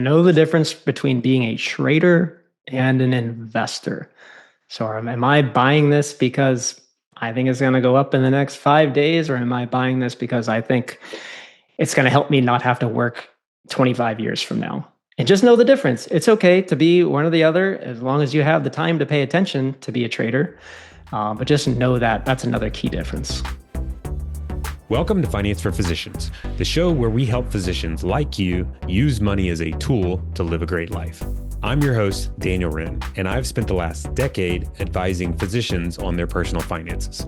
Know the difference between being a trader and an investor. So am I buying this because I think it's going to go up in the next 5 days, or am I buying this because I think it's going to help me not have to work 25 years from now? And just know the difference. It's okay to be one or the other as long as you have the time to pay attention to be a trader. But just know that that's another key difference. Welcome to Finance for Physicians, the show where we help physicians like you use money as a tool to live a great life. I'm your host, Daniel Wrenne, and I've spent the last decade advising physicians on their personal finances,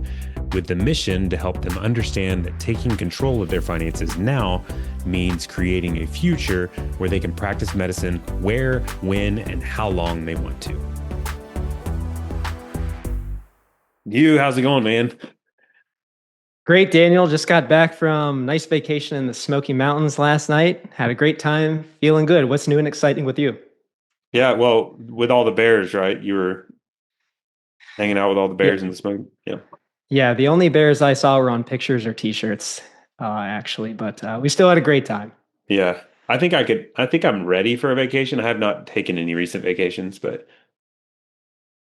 with the mission to help them understand that taking control of their finances now means creating a future where they can practice medicine where, when, and how long they want to. Hugh, how's it going, man? Great, Daniel. Just got back from nice vacation in the Smoky Mountains last night. Had a great time, feeling good. What's new and exciting with you? Yeah, well, with all the bears, right? You were hanging out with all the Yeah, bears in the smoke. Yeah. yeah. The only bears I saw were on pictures or T-shirts, actually. But we still had a great time. Yeah. I think I'm ready for a vacation. I have not taken any recent vacations, but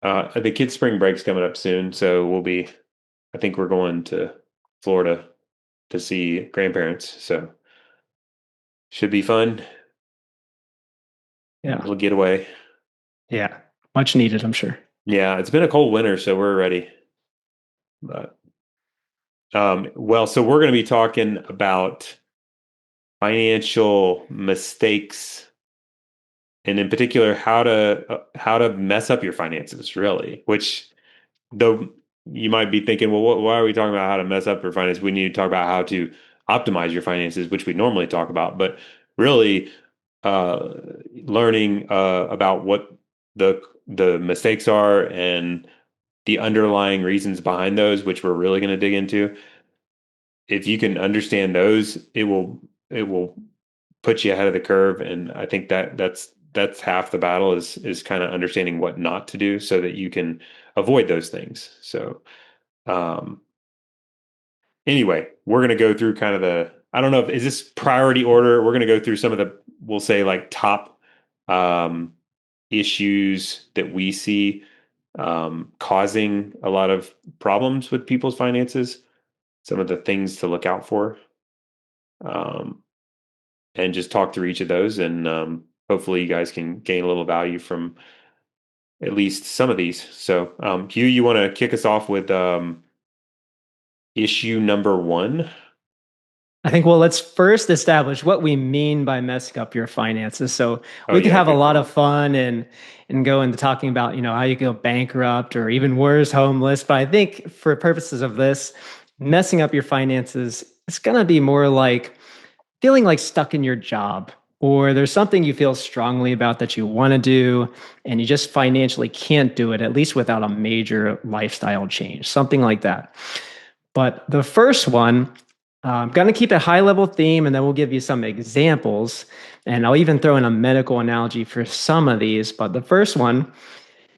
the kids' spring break's coming up soon. So I think we're going to Florida to see grandparents. So should be fun. A Yeah, little getaway. yeah. Much needed, I'm sure. Yeah. It's been a cold winter, so we're ready. But, well, so we're going to be talking about financial mistakes and in particular how to mess up your finances really, which though you might be thinking, well, why are we talking about how to mess up your finances? We need to talk about how to optimize your finances, which we normally talk about, but really uh, learning about what the mistakes are and the underlying reasons behind those, which we're really going to dig into. If you can understand those, it will put you ahead of the curve. And I think that's half the battle is kind of understanding what not to do so that you can avoid those things. So um anyway, we're gonna go through kind of I don't know if is this priority order. We're gonna go through some of the we'll say like top um issues that we see causing a lot of problems with people's finances, some of the things to look out for. Um and just talk through each of those. And hopefully, you guys can gain a little value from at least some of these. So, Hugh, you want to kick us off with issue number one? I think, well, let's first establish what we mean by messing up your finances. So Oh, we could yeah, have a good lot call. of fun and go into talking about, how you go bankrupt or even worse, homeless. But I think for purposes of this, messing up your finances, it's gonna be more like feeling like stuck in your job, or there's something you feel strongly about that you want to do, and you just financially can't do it, at least without a major lifestyle change, something like that. But the first one, I'm going to keep a high level theme and then we'll give you some examples. And I'll even throw in a medical analogy for some of these. But the first one,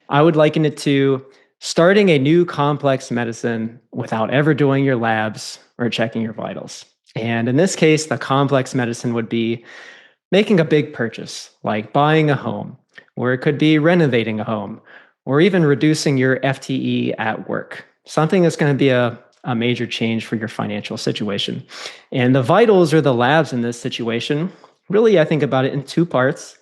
I would liken it to starting a new complex medicine without ever doing your labs or checking your vitals. And in this case, the complex medicine would be making a big purchase, like buying a home, or it could be renovating a home, or even reducing your FTE at work. Something that's going to be a major change for your financial situation. And the vitals or the labs in this situation, really, I think about it in two parts.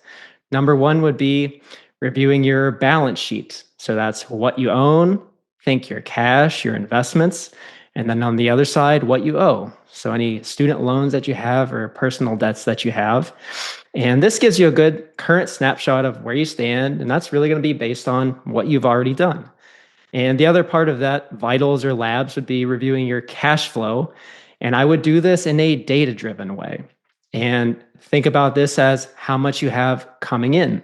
Number one would be reviewing your balance sheet. So that's what you own, think your cash, your investments, and then on the other side, what you owe. So any student loans that you have or personal debts that you have. And this gives you a good current snapshot of where you stand. And that's really going to be based on what you've already done. And the other part of that, vitals or labs, would be reviewing your cash flow. And I would do this in a data driven way. And think about this as how much you have coming in.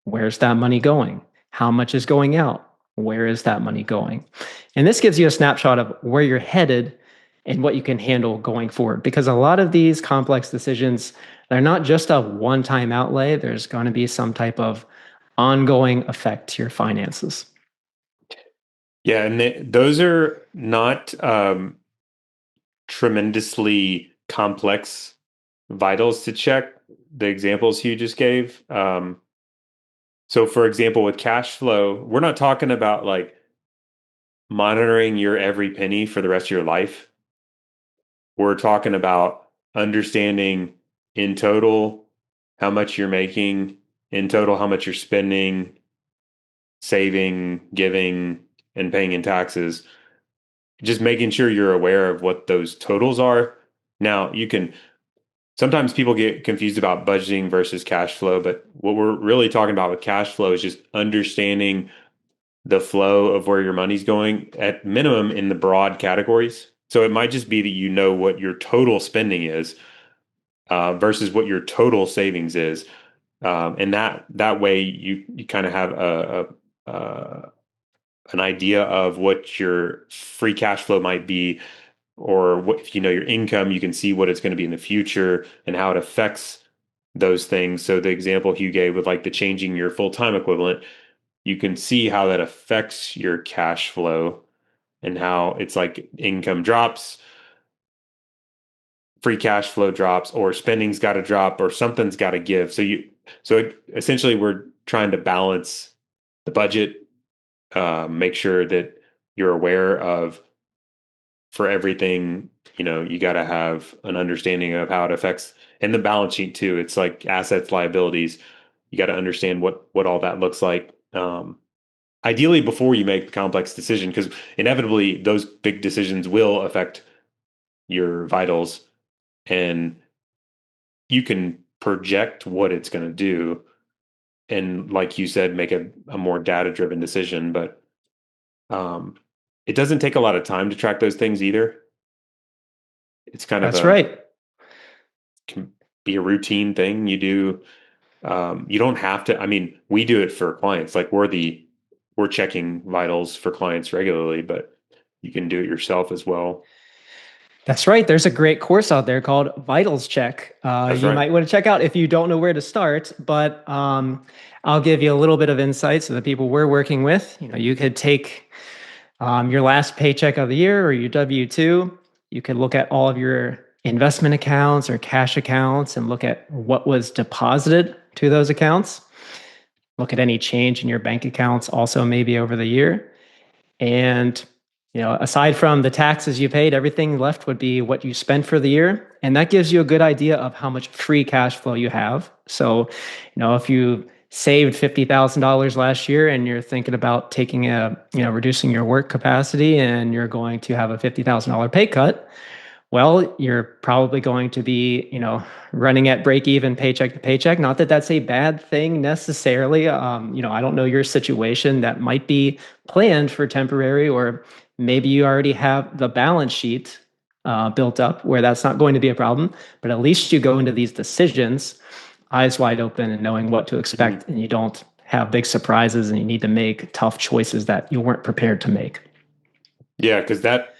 Where's that money going? How much is going out? Where is that money going? And this gives you a snapshot of where you're headed and what you can handle going forward. Because a lot of these complex decisions, they're not just a one time outlay, there's going to be some type of ongoing effect to your finances. Yeah, and those are not tremendously complex vitals to check. the examples Hugh just gave. So for example, with cash flow, we're not talking about like monitoring your every penny for the rest of your life. We're talking about understanding in total how much you're making, in total how much you're spending, saving, giving, and paying in taxes. Just making sure you're aware of what those totals are. Now, you can sometimes people get confused about budgeting versus cash flow, but what we're really talking about with cash flow is just understanding the flow of where your money's going at minimum in the broad categories. So it might just be that you know what your total spending is versus what your total savings is, and that way you kind of have an idea of what your free cash flow might be, or what if you know your income, you can see what it's going to be in the future and how it affects those things. So the example Hugh gave with like the changing your full-time equivalent, you can see how that affects your cash flow and how it's like income drops, free cash flow drops, or spending's got to drop, or something's got to give. Essentially we're trying to balance the budget, make sure that you're aware of for everything, you got to have an understanding of how it affects and the balance sheet too. It's like assets, liabilities. You got to understand what all that looks like. Ideally before you make the complex decision, because inevitably those big decisions will affect your vitals, and you can project what it's going to do. And like you said, make a more data driven decision. But um, it doesn't take a lot of time to track those things either. It's kind of That's right. can be a routine thing you do. You don't have to. I mean, we do it for clients. Like we're checking vitals for clients regularly, but you can do it yourself as well. That's right. There's a great course out there called Vitals Check. That's You right. might want to check out if you don't know where to start, but I'll give you a little bit of insight. So the people we're working with, you could take your last paycheck of the year or your W-2. You could look at all of your investment accounts or cash accounts and look at what was deposited to those accounts. Look at any change in your bank accounts also maybe over the year. And aside from the taxes you paid, everything left would be what you spent for the year. And that gives you a good idea of how much free cash flow you have. So, if you saved $50,000 last year and you're thinking about reducing your work capacity and you're going to have a $50,000 pay cut, well, you're probably going to be, running at break even paycheck to paycheck. Not that that's a bad thing necessarily. I don't know your situation. That might be planned for temporary, or maybe you already have the balance sheet built up where that's not going to be a problem. But at least you go into these decisions eyes wide open and knowing what to Mhm. expect, and you don't have big surprises and you need to make tough choices that you weren't prepared to make. Yeah, because that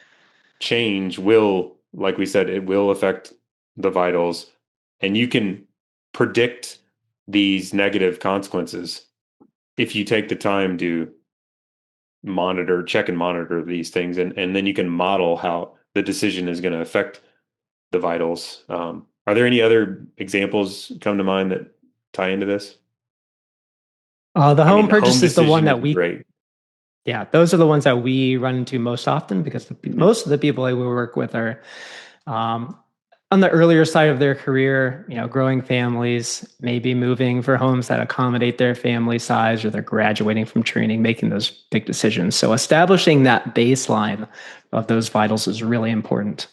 change will, like we said, it will affect the vitals, and you can predict these negative consequences if you take the time to check and monitor these things, and then you can model how the decision is going to affect the vitals. Are there any other examples come to mind that tie into this? The I home mean, the home purchase is the one decision is that we great. Yeah, those are the ones that we run into most often because Hmm. most of the people that we work with are um, on the earlier side of their career, growing families, maybe moving for homes that accommodate their family size, or they're graduating from training, making those big decisions. So establishing that baseline of those vitals is really important.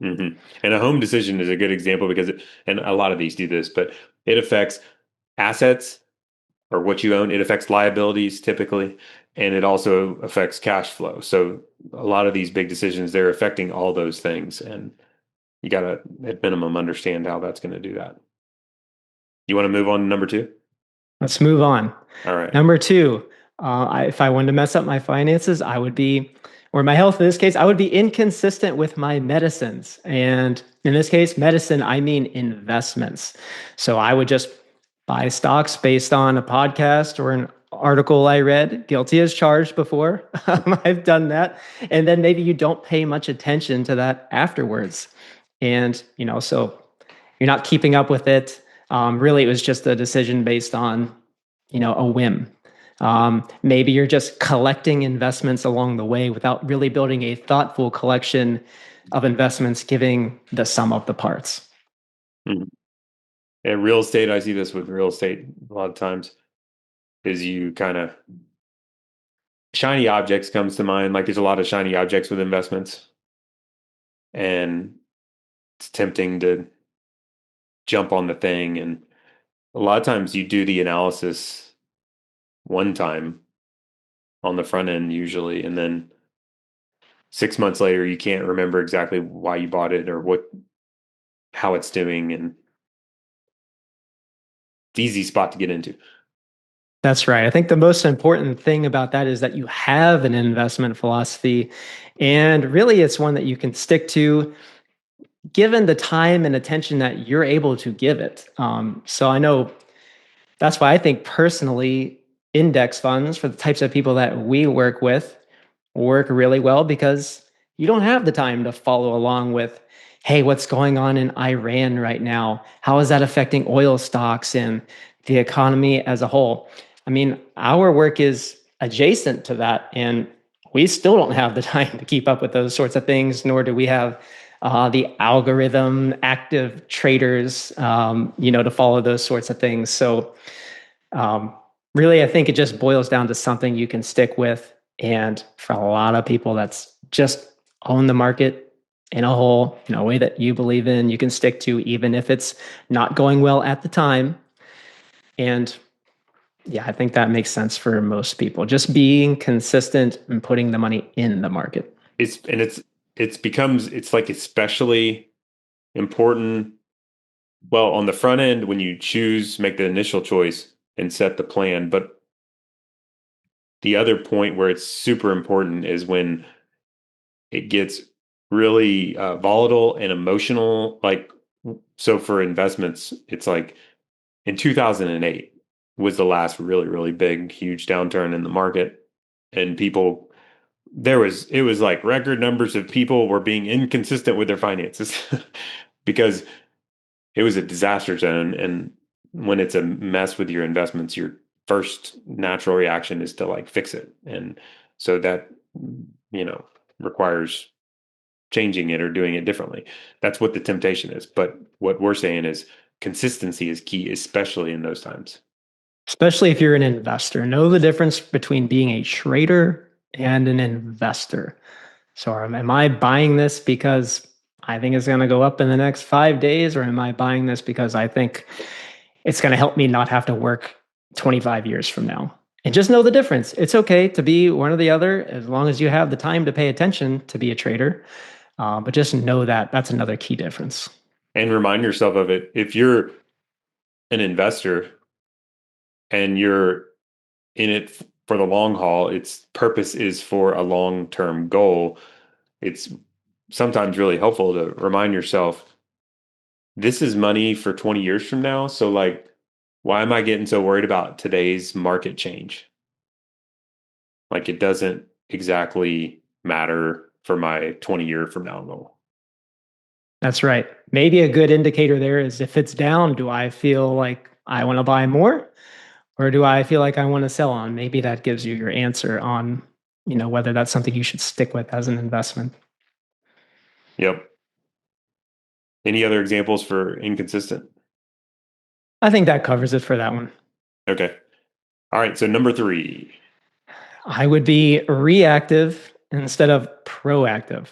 Hmm. And a home decision is a good example because and a lot of these do this, but it affects assets or what you own. It affects liabilities typically, and it also affects cash flow. So a lot of these big decisions, they're affecting all those things, and you got to at minimum understand how that's going to do that. You want to move on to number two? Let's move on. All right. Number two, if I wanted to mess up my finances, or my health in this case, I would be inconsistent with my medicines. And in this case, medicine, I mean investments. So I would just buy stocks based on a podcast or an article I read, guilty as charged before. I've done that. And then maybe you don't pay much attention to that afterwards. And, so you're not keeping up with it. Really, it was just a decision based on, a whim. Maybe you're just collecting investments along the way without really building a thoughtful collection of investments, giving the sum of the parts. Mhm. And real estate, I see this with real estate a lot of times, is you kind of shiny objects comes to mind. Like there's a lot of shiny objects with investments, and it's tempting to jump on the thing. And a lot of times you do the analysis one time on the front end usually, and then 6 months later you can't remember exactly why you bought it or what how it's doing, and it's easy spot to get into. That's right. I think the most important thing about that is that you have an investment philosophy. And really, it's one that you can stick to given the time and attention that you're able to give it. So I know that's why I think personally, index funds for the types of people that we work with work really well because you don't have the time to follow along with, hey, what's going on in Iran right now? How is that affecting oil stocks and the economy as a whole? I mean, our work is adjacent to that, and we still don't have the time to keep up with those sorts of things, nor do we have the algorithm active traders, to follow those sorts of things. So um, really, I think it just boils down to something you can stick with. And for a lot of people, that's just own the market in a whole, a way that you believe in, you can stick to, even if it's not going well at the time. And yeah, I think that makes sense for most people. Just being consistent and putting the money in the market. It's like especially important. Well, on the front end, when you choose, make the initial choice and set the plan. But the other point where it's super important is when it gets really volatile and emotional. Like, so for investments, it's like in 2008 was the last really, really big, huge downturn in the market. And it was like record numbers of people were being inconsistent with their finances because it was a disaster zone. And when it's a mess with your investments, your first natural reaction is to like fix it. And so that, you know, requires changing it or doing it differently. That's what the temptation is. But what we're saying is consistency is key, especially in those times. Especially if you're an investor. Know the difference between being a trader and an investor. So am I buying this because I think it's going to go up in the next 5 days, or am I buying this because I think it's going to help me not have to work 25 years from now? And just know the difference. It's okay to be one or the other as long as you have the time to pay attention to be a trader. But just know that that's another key difference. And remind yourself of it. If you're an investor and you're in it for the long haul, its purpose is for a long-term goal. It's sometimes really helpful to remind yourself this is money for 20 years from now. So like, why am I getting so worried about today's market change? Like it doesn't exactly matter for my 20-year from now goal. That's right. Maybe a good indicator there is if it's down, do I feel like I want to buy more? Or do I feel like I want to sell on? Maybe that gives you your answer on, whether that's something you should stick with as an investment. Yep. Any other examples for inconsistent? I think that covers it for that one. Okay. All right. So number three. I would be reactive instead of proactive,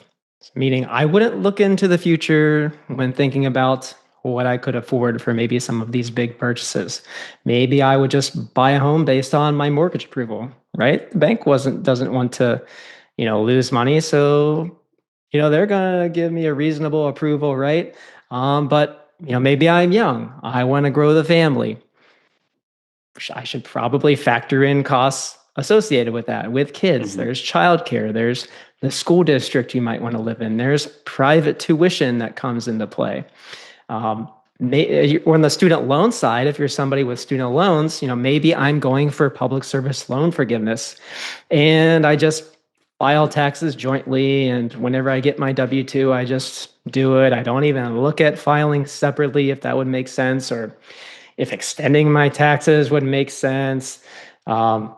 meaning I wouldn't look into the future when thinking about what I could afford for maybe some of these big purchases. Maybe I would just buy a home based on my mortgage approval, right? The bank doesn't want to, lose money, so they're gonna give me a reasonable approval, right? But maybe I'm young. I want to grow the family. I should probably factor in costs associated with that. With kids, Mhm. there's childcare, there's the school district you might want to live in, there's private tuition that comes into play. Um, on the student loan side, if you're somebody with student loans, maybe I'm going for public service loan forgiveness, and I just file taxes jointly, and whenever I get my W-2, I just do it. I don't even look at filing separately if that would make sense, or if extending my taxes would make sense. Um,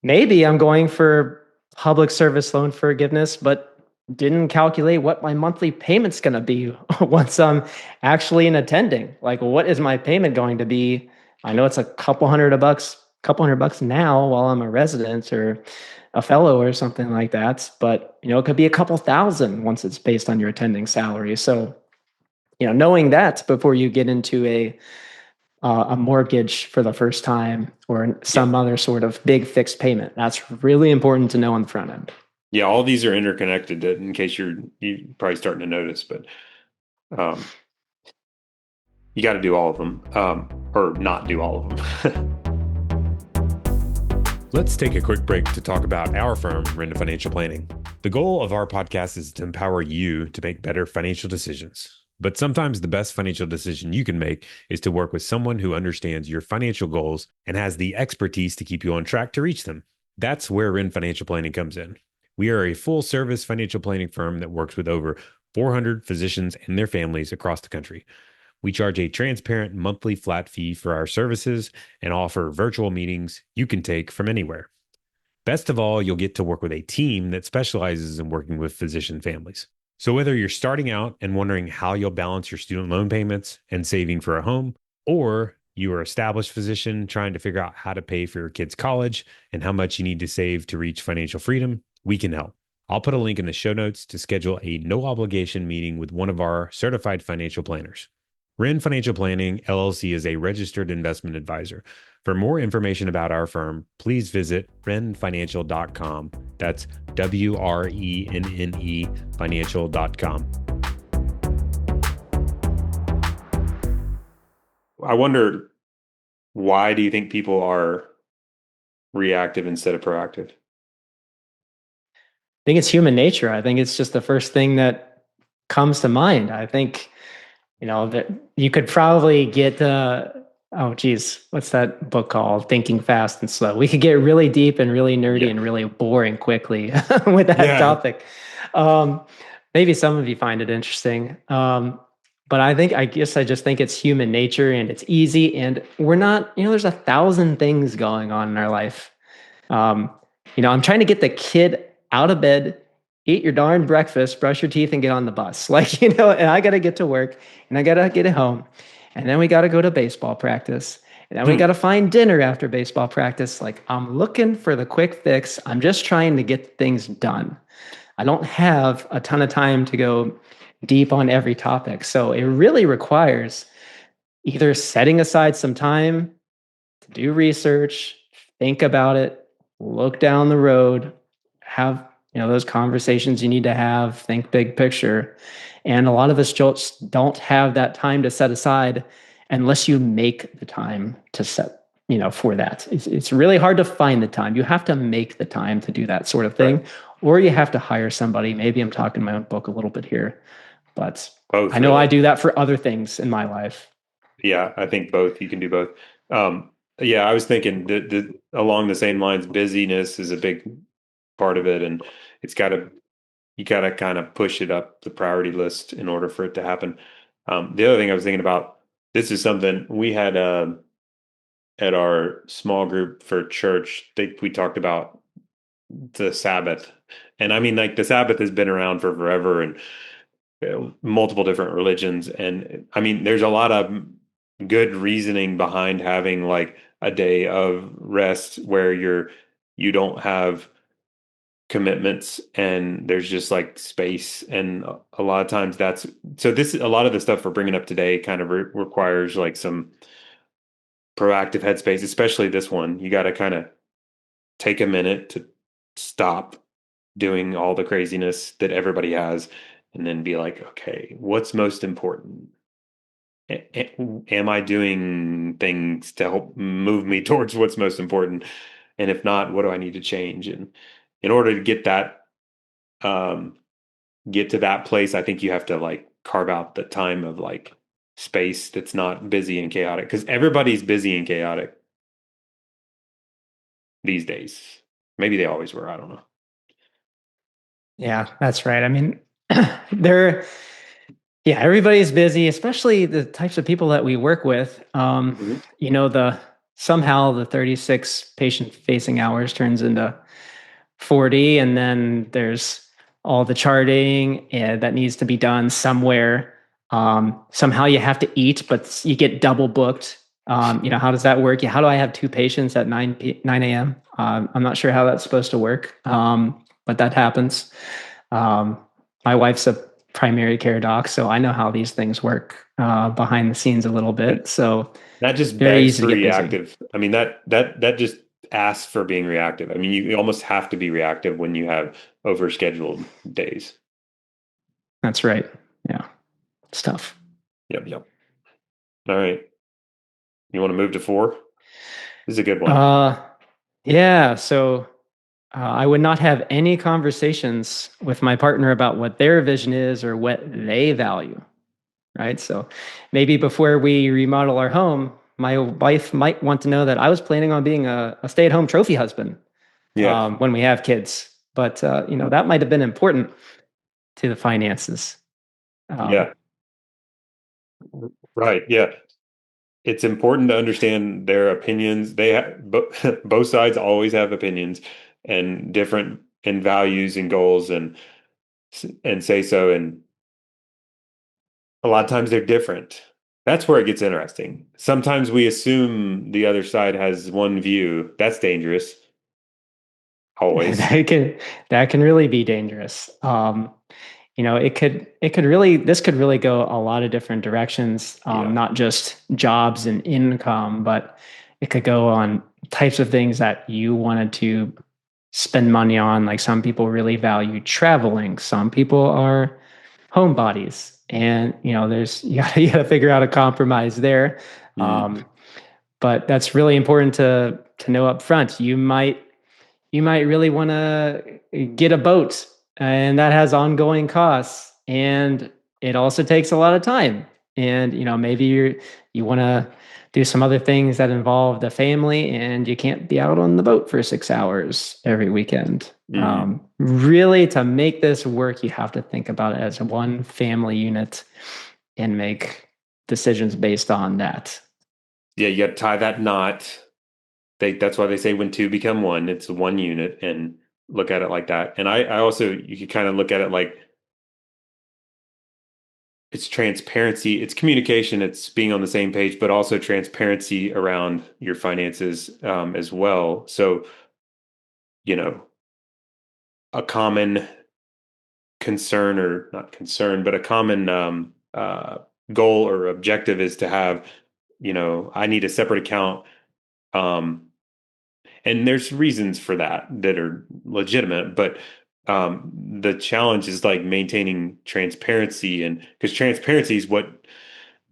Maybe I'm going for public service loan forgiveness, but didn't calculate what my monthly payment's going to be once I'm actually in attending. Like, what is my payment going to be? I know it's a couple hundred bucks now while I'm a resident or a fellow or something like that, but it could be a couple thousand once it's based on your attending salary. So, knowing that before you get into a mortgage for the first time or Yeah. some other sort of big fixed payment. That's really important to know on the front end. Yeah, all these are interconnected in case you probably starting to notice, but um, you got to do all of them, or not do all of them. Let's take a quick break to talk about our firm, Wrenne Financial Planning. The goal of our podcast is to empower you to make better financial decisions. But sometimes the best financial decision you can make is to work with someone who understands your financial goals and has the expertise to keep you on track to reach them. That's where Wrenne Financial Planning comes in. We are a full service financial planning firm that works with over 400 physicians and their families across the country. We charge a transparent monthly flat fee for our services and offer virtual meetings you can take from anywhere. Best of all, you'll get to work with a team that specializes in working with physician families. So whether you're starting out and wondering how you'll balance your student loan payments and saving for a home, or you are an established physician trying to figure out how to pay for your kids' college and how much you need to save to reach financial freedom, we can help. I'll put a link in the show notes to schedule a no obligation meeting with one of our certified financial planners. Wrenne Financial Planning, LLC is a registered investment advisor. For more information about our firm, please visit wrennefinancial.com. That's WRENNE financial.com. I wonder, why do you think people are reactive instead of proactive? I think it's human nature. I think it's just the first thing that comes to mind. I think, that you could probably get, oh, geez, what's that book called? Thinking Fast and Slow. We could get really deep and really nerdy Yeah. and really boring quickly with that Yeah. topic. Um, Maybe some of you find it interesting. But I guess I just think it's human nature and it's easy. And we're not, there's 1,000 things going on in our life. Um, I'm trying to get the kid out of bed, eat your darn breakfast, brush your teeth, and get on the bus. Like, and I got to get to work and I got to get it home. And then we got to go to baseball practice. And then we got to find dinner after baseball practice. Like, I'm looking for the quick fix. I'm just trying to get things done. I don't have a ton of time to go deep on every topic. So it really requires either setting aside some time to do research, think about it, look down the road, have those conversations you need to have, think big picture. And a lot of us just don't have that time to set aside unless you make the time to set for that. It's really hard to find the time. You have to make the time to do that sort of Right. thing, or you have to hire somebody. Maybe I'm talking my own book a little bit here, but Both, I know I really. do that for other things in my life. Yeah, I think both. You can do both. Yeah, I was thinking along the same lines, busyness is a big part of it, and it's got to you got to kind of push it up the priority list in order for it to happen. The other thing I was thinking about, this is something we had at our small group for church. We talked about the Sabbath, and I mean, like the Sabbath has been around for forever, and multiple different religions, and I mean, there's a lot of good reasoning behind having like a day of rest where you don't have commitments and there's just like space, and a lot of times that's so this a lot of the stuff we're bringing up today kind of requires like some proactive headspace, especially this one. You got to kind of take a minute to stop doing all the craziness that everybody has and then be like, okay, what's most important? Am I doing things to help move me towards what's most important? And if not, what do I need to change? And in order to um, get to that place, I think you have to like carve out the time of like space that's not busy and chaotic, because everybody's busy and chaotic these days. Maybe they always were. I don't know. Yeah, that's right. I mean, there. Yeah, everybody's busy, especially the types of people that we work with. Mhm. The somehow the 36 patient facing hours turns into 40, and then there's all the charting that needs to be done somewhere. Somehow you have to eat, but you get double booked. How does that work? Yeah, how do I have two patients at 9 a.m.? I'm not sure how that's supposed to work, but that happens. Um, my wife's a primary care doc, so I know how these things work behind the scenes a little And bit. So that just very begs easy to for get busy. reactive. I mean, that just asks for being reactive. I mean, you almost have to be reactive when you have overscheduled days. That's right. Yeah, it's tough. Yep, yep. All right. You want to move to four? This is a good one. Uh, yeah. So I would not have any conversations with my partner about what their vision is or what they value. Right. So maybe before we remodel our home, my wife might want to know that I was planning on being a stay-at-home trophy husband Yeah, when we have kids. But that might have been important to the finances. Um, yeah, right. Yeah. It's important to understand their opinions. They have both sides always have opinions and different and values and goals and say so. And a lot of times they're different. That's where it gets interesting. Sometimes we assume the other side has one view. That's dangerous, always. that can really be dangerous. It could really this could really go a lot of different directions, Yeah. not just jobs and income, but it could go on types of things that you wanted to spend money on. Like some people really value traveling, some people are homebodies, and there's you gotta figure out a compromise there. Mm, um, but that's really important to know up front. You might really want to get a boat, and that has ongoing costs, and it also takes a lot of time. And maybe you want to do some other things that involve the family, and you can't be out on the boat for 6 hours every weekend. mm. Really, to make this work, you have to think about it as one family unit and make decisions based on that. Yeah, you got to tie that knot. That's why they say when two become one, it's one unit and look at it like that. And I also, you could kind of look at it like it's transparency, it's communication, it's being on the same page, but also transparency around your finances as well. So, you know, a common concern or not concern, but a common goal or objective is to have, I need a separate account. Um, and there's reasons for that are legitimate, but the challenge is like maintaining transparency, and because transparency is what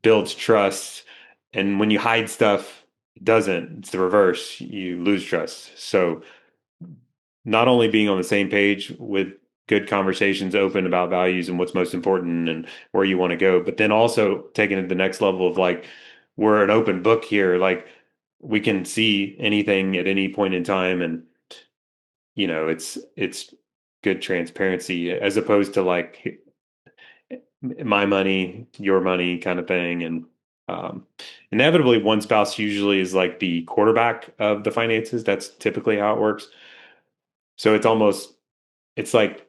builds trust. And when you hide stuff, it doesn't. It's the reverse. You lose trust. So not only being on the same page with good conversations open about values and what's most important and where you want to go, but then also taking it to the next level of like, we're an open book here. Like we can see anything at any point in time. And, it's good transparency as opposed to like my money, your money kind of thing. And um, inevitably, one spouse usually is like the quarterback of the finances. That's typically how it works. So it's like,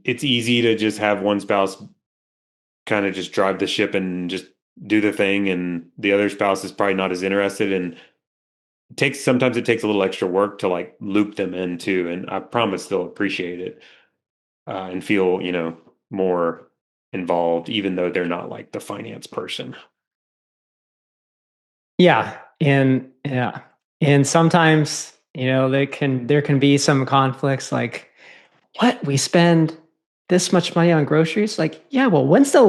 it's easy to just have one spouse kind of just drive the ship and just do the thing. And the other spouse is probably not as interested. And sometimes it takes a little extra work to like loop them in too. And I promise they'll appreciate it and feel, more involved, even though they're not like the finance person. Yeah, and sometimes there can be some conflicts. Like, what, we spend this much money on groceries? Like, yeah, well, when's the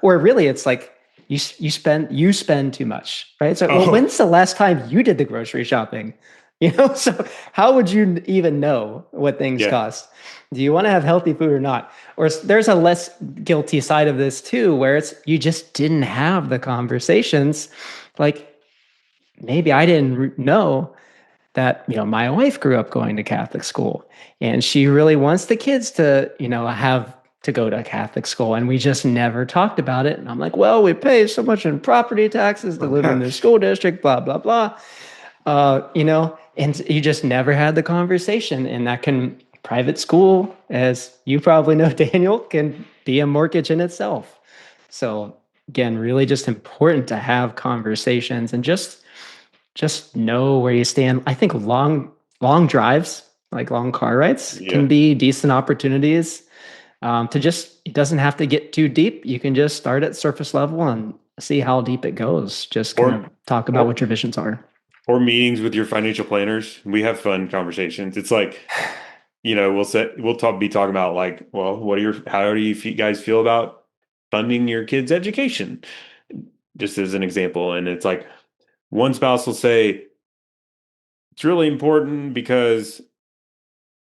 or really it's like you spend too much, right? So, well, Oh, when's the last time you did the grocery shopping? So how would you even know what things yeah. cost? Do you want to have healthy food or not? Or there's a less guilty side of this too, where it's you just didn't have the conversations. Like, maybe I didn't know that my wife grew up going to Catholic school, and she really wants the kids to have to go to Catholic school, and we just never talked about it. And I'm like, well, we pay so much in property taxes to live in this school district, blah, blah, blah. And you just never had the conversation. And that can, private school, as you probably know, Daniel, can be a mortgage in itself. So again, really just important to have conversations and just know where you stand. I think long drives, like long car rides, Yeah. can be decent opportunities to just, it doesn't have to get too deep. You can just start at surface level and see how deep it goes. Just kind of Or talk about or what your visions are. or meetings with your financial planners. We have fun conversations. It's like, be talking about like, well, how do guys feel about funding your kids' education? Just as an example. And it's like one spouse will say, it's really important because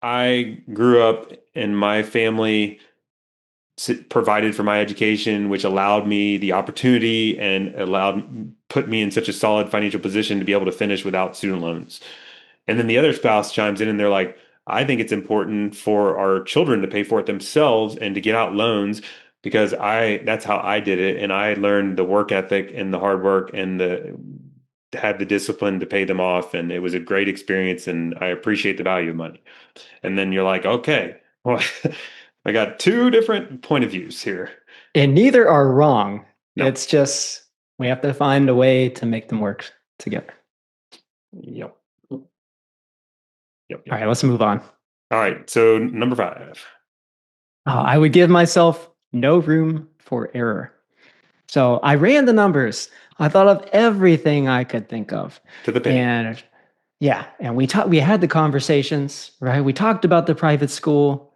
I grew up and my family provided for my education, which allowed me the opportunity and put me in such a solid financial position to be able to finish without student loans. And then the other spouse chimes in and they're like, I think it's important for our children to pay for it themselves and to get out loans because that's how I did it. And I learned the work ethic and the hard work and had the discipline to pay them off. And it was a great experience. And I appreciate the value of money. And then you're like, okay, well, I got two different point of views here. And neither are wrong. No. It's just we have to find a way to make them work together. Yep. Yep. All Yep. right, let's move on. All right. So number 5. I would give myself no room for error. So I ran the numbers. I thought of everything I could think of. To the penny. And yeah, and we had the conversations, right? We talked about the private school,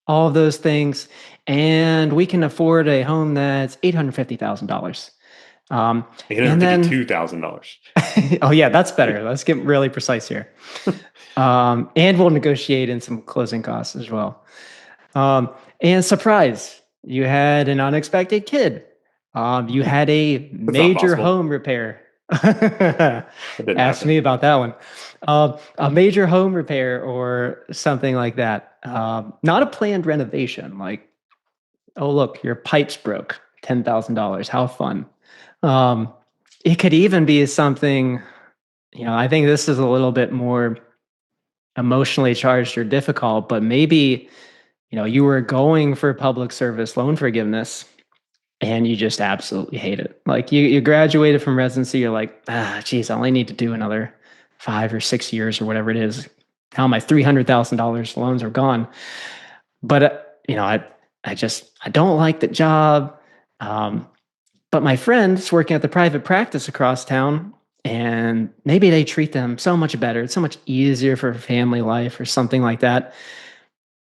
all of those things, and we can afford a home that's $850,000. And then, $852,000. oh yeah, that's better. Let's get really precise here. And we'll negotiate in some closing costs as well. And surprise, you had an unexpected kid. You had a That's not major possible. home repair. It didn't Ask happen. me about that one. A major home repair or something like that. Not a planned renovation. Like, oh look, your pipes broke. $10,000. How fun. Um, it could even be something. I think this is a little bit more emotionally charged or difficult, but maybe you were going for public service loan forgiveness and you just absolutely hate it. Like you graduated from residency, you're like, geez, I only need to do another 5 or 6 years or whatever it is. Now my $300,000 loans are gone. But I don't like the job. But my friend's working at the private practice across town, and maybe they treat them so much better. It's so much easier for family life or something like that.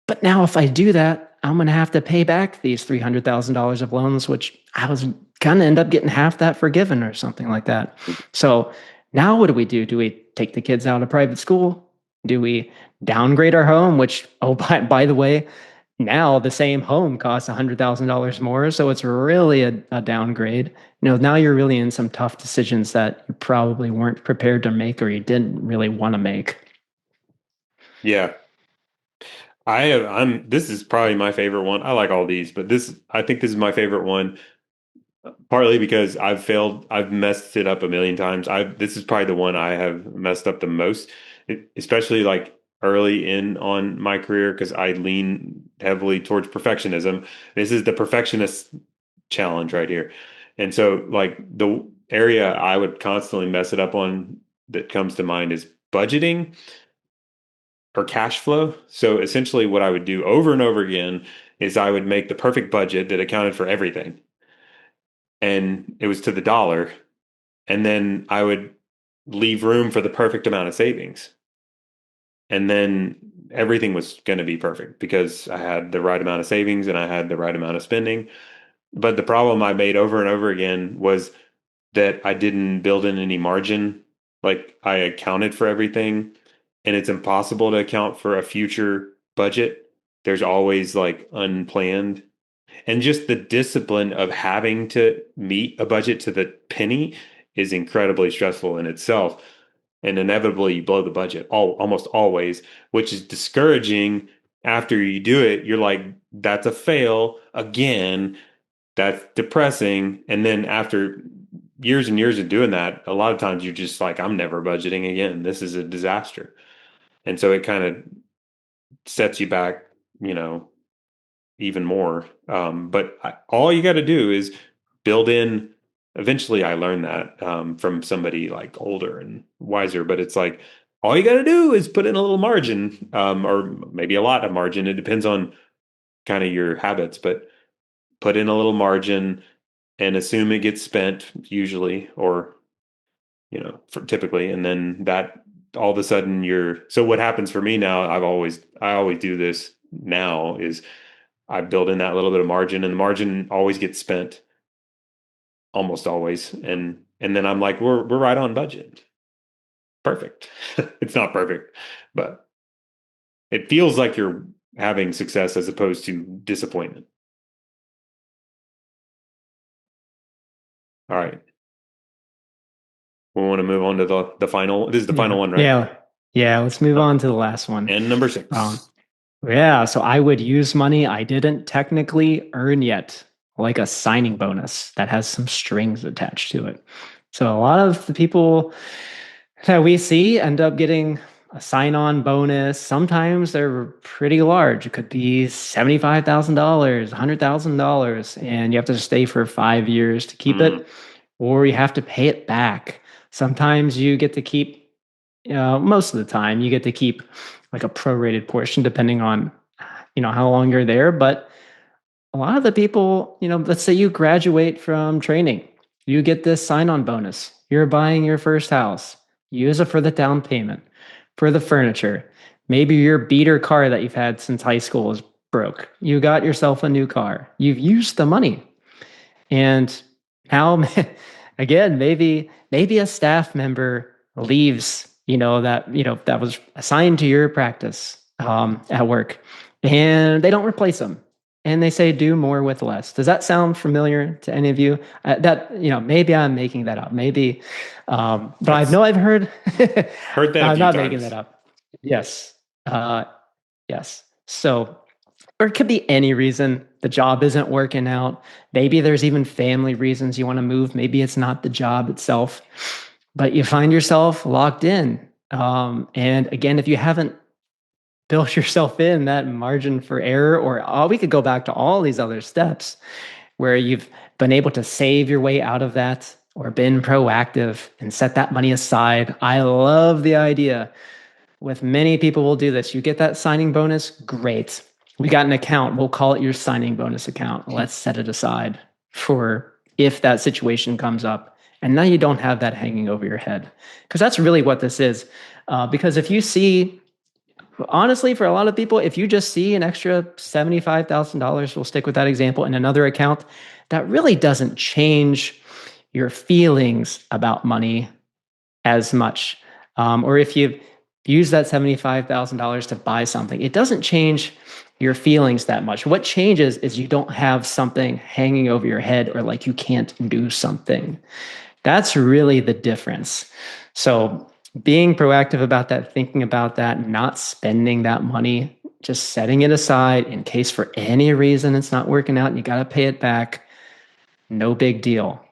But now, if I do that, I'm going to have to pay back these $300,000 of loans, which I was going to end up getting half that forgiven or something like that. So now what do we do? Do we take the kids out of private school? Do we downgrade our home? Which, oh, by the way, now the same home costs $100,000 more. So it's really a downgrade. Now you're really in some tough decisions that you probably weren't prepared to make or you didn't really want to make. Yeah. This is probably my favorite one. I like all these, but I think this is my favorite one, partly because I've messed it up a million times. This is probably the one I have messed up the most, especially like early in on my career because I lean heavily towards perfectionism. This is the perfectionist challenge right here. And so like the area I would constantly mess it up on that comes to mind is budgeting or cash flow. So essentially what I would do over and over again is I would make the perfect budget that accounted for everything. And it was to the dollar. And then I would leave room for the perfect amount of savings. And then everything was going to be perfect because I had the right amount of savings and I had the right amount of spending. But the problem I made over and over again was that I didn't build in any margin. Like I accounted for everything, and it's impossible to account for a future budget. There's always like unplanned. And just the discipline of having to meet a budget to the penny is incredibly stressful in itself. And inevitably you blow the budget almost always, which is discouraging after you do it, you're like, that's a fail again. That's depressing. And then after years and years of doing that, a lot of times you're just like, I'm never budgeting again. This is a disaster. And so it kind of sets you back, you know, even more. All you got to do is build in. Eventually, I learned that from somebody like older and wiser. But it's like all you got to do is put in a little margin, or maybe a lot of margin. It depends on kind of your habits, but put in a little margin and assume it gets spent usually, or typically, and then that all of a sudden you're. So what happens for me now? I always do this now is I build in that little bit of margin, and the margin always gets spent, almost always, and then I'm like, we're right on budget. Perfect. It's not perfect, but it feels like you're having success as opposed to disappointment. All right. We want to move on to the final. This is the final Yeah. one, right? Yeah. Yeah. Let's move Okay. on to the last one. And number Um, 6. yeah. So I would use money I didn't technically earn yet, like a signing bonus that has some strings attached to it. So a lot of the people that we see end up getting a sign-on bonus. Sometimes they're pretty large. It could be $75,000, $100,000, and you have to stay for 5 years to keep Mm, it, or you have to pay it back. Sometimes you get to keep, most of the time, you get to keep like a prorated portion depending on, how long you're there. But a lot of the people, let's say you graduate from training, you get this sign on bonus. You're buying your first house. You use it for the down payment, for the furniture. Maybe your beater car that you've had since high school is broke. You got yourself a new car. You've used the money. And now, again, maybe a staff member leaves, that was assigned to your practice at work, and they don't replace them, and they say do more with less. Does that sound familiar to any of you? Maybe I'm making that up. Maybe, but I that's know I've heard. heard that a I'm few not making that times. up. Yes. Uh, yes. So or it could be any reason the job isn't working out. Maybe there's even family reasons you want to move. Maybe it's not the job itself, but you find yourself locked in. And again, if you haven't built yourself in that margin for error, or we could go back to all these other steps where you've been able to save your way out of that or been proactive and set that money aside. I love the idea with many people will do this. You get that signing bonus, great. We got an account. We'll call it your signing bonus account. Let's set it aside for if that situation comes up. And now you don't have that hanging over your head. Because that's really what this is. Because if you see, honestly, for a lot of people, if you just see an extra $75,000, we'll stick with that example, in another account, that really doesn't change your feelings about money as much. Or if you use that $75,000 to buy something, it doesn't change your feelings that much. What changes is you don't have something hanging over your head or like you can't do something. That's really the difference. So being proactive about that, thinking about that, not spending that money, just setting it aside in case for any reason it's not working out and you got to pay it back, no big deal.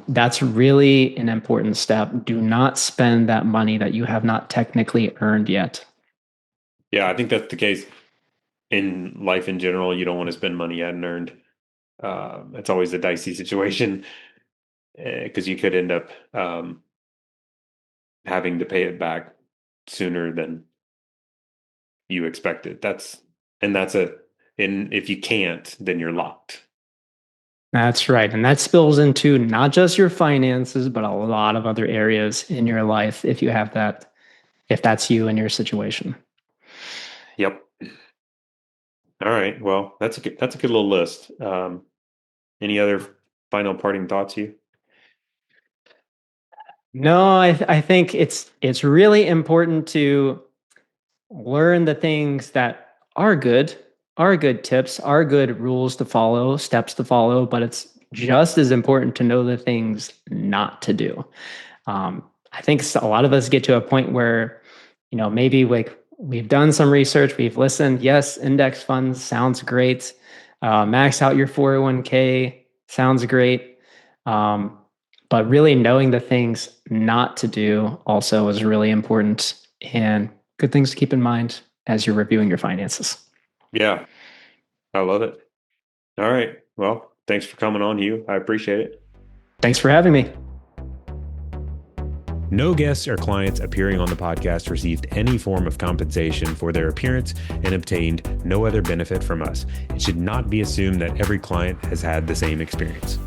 That's really an important step. Do not spend that money that you have not technically earned yet. Yeah, I think that's the case in life in general. You don't want to spend money you hadn't earned. It's always a dicey situation because you could end up having to pay it back sooner than you expected. That's a and if you can't, then you're locked. That's right. And that spills into not just your finances, but a lot of other areas in your life if you have that, if that's you in your situation. Yep. All right. Well, that's a good little list. Any other final parting thoughts, you? No, I think it's really important to learn the things that are good tips, are good rules to follow, steps to follow, but it's just as important to know the things not to do. I think a lot of us get to a point where, maybe like we've done some research, we've listened. Yes, index funds sounds great. Max out your 401k sounds great. Um, but really knowing the things not to do also is really important and good things to keep in mind as you're reviewing your finances. Yeah, I love it. All right. Well, thanks for coming on, Hugh. I appreciate it. Thanks for having me. No guests or clients appearing on the podcast received any form of compensation for their appearance and obtained no other benefit from us. It should not be assumed that every client has had the same experience.